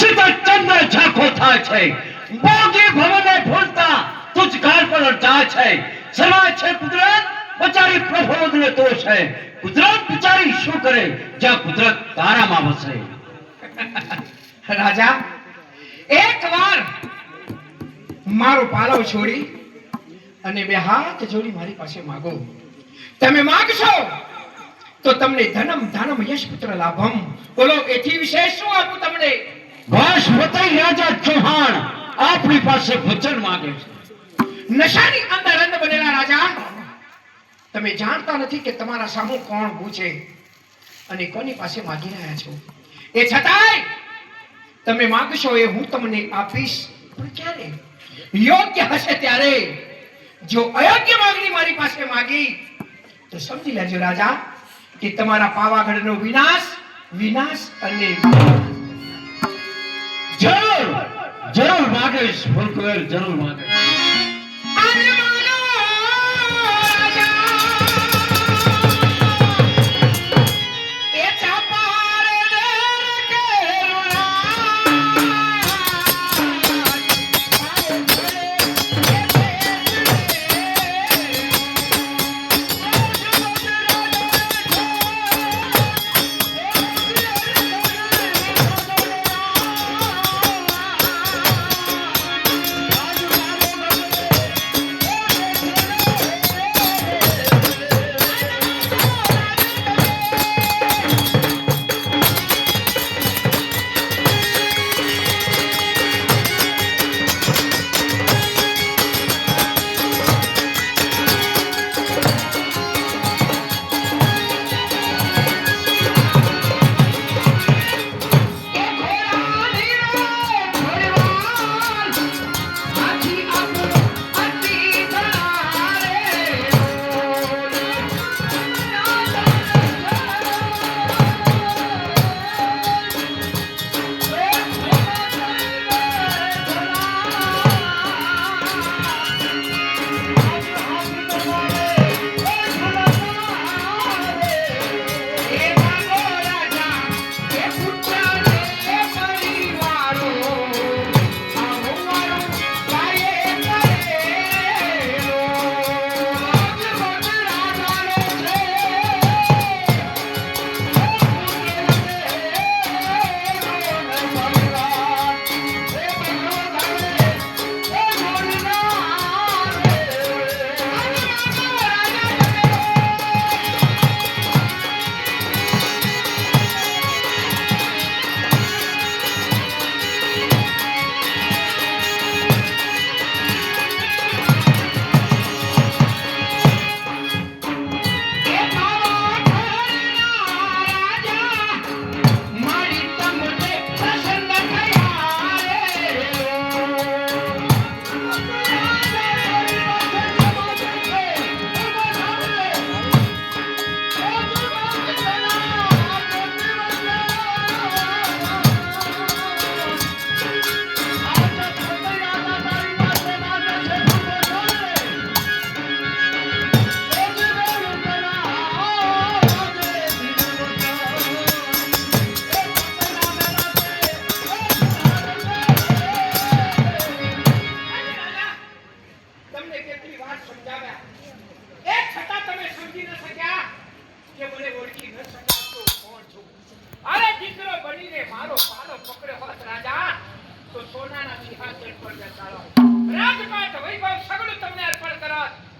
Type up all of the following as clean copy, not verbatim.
સીતા ચંદ્ર ઝાંખો થાય છે, મોગી ભવને ભૂલતા તુજ ગાળ પર જાય છે. સલાહ છે કુદરત બચારી પ્રબોધને તો છે. કુદરત બચારી શું કરે જ્યાં કુદરત તારામાં વસે. રાજા એકવાર મારો પાલવ છોડી અને બે હાથ જોડી મારી પાસે માગો. તમે માગશો તો તમને ધનમ ધાનમ યશ પુત્ર લાભમ. બોલો એથી વિશેષ શું આપું તમને? બસ બતાઈ રાજા ચૌહાણ આપણી પાસે વચન માંગે છે. નશાની અંદર અંધ બનેલા રાજા, તમે જાણતા નથી કે તમારા સામુ કોણ પૂછે અને કોની પાસે માંગી રહ્યા છો. એ છતાંય તમે માંગશો એ હું તમને આપીશ, પણ ક્યારે? યોગ્ય હશે ત્યારે. જો અયોગ્ય માંગણી મારી પાસે માંગી તો સમજી લેજો રાજા કે તમારા પાવાગઢનો વિનાશ વિનાશ અને જરૂર જરૂર માંગીશ. ફૂલકુંવર જરૂર માંગીશ.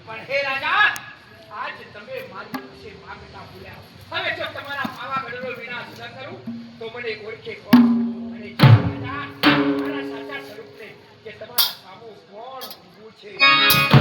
પણ હે રાજા, આજ તમે મારી વિશે માંગતા ભૂલ્યા. હવે જો તમારા પાવાગઢનો વિનાશ ન કરું તો મને ઓળખે કોણ? અને રાજા મારા સાચા સ્વરૂપને કે તમારા સામુ કોણ ઊભું છે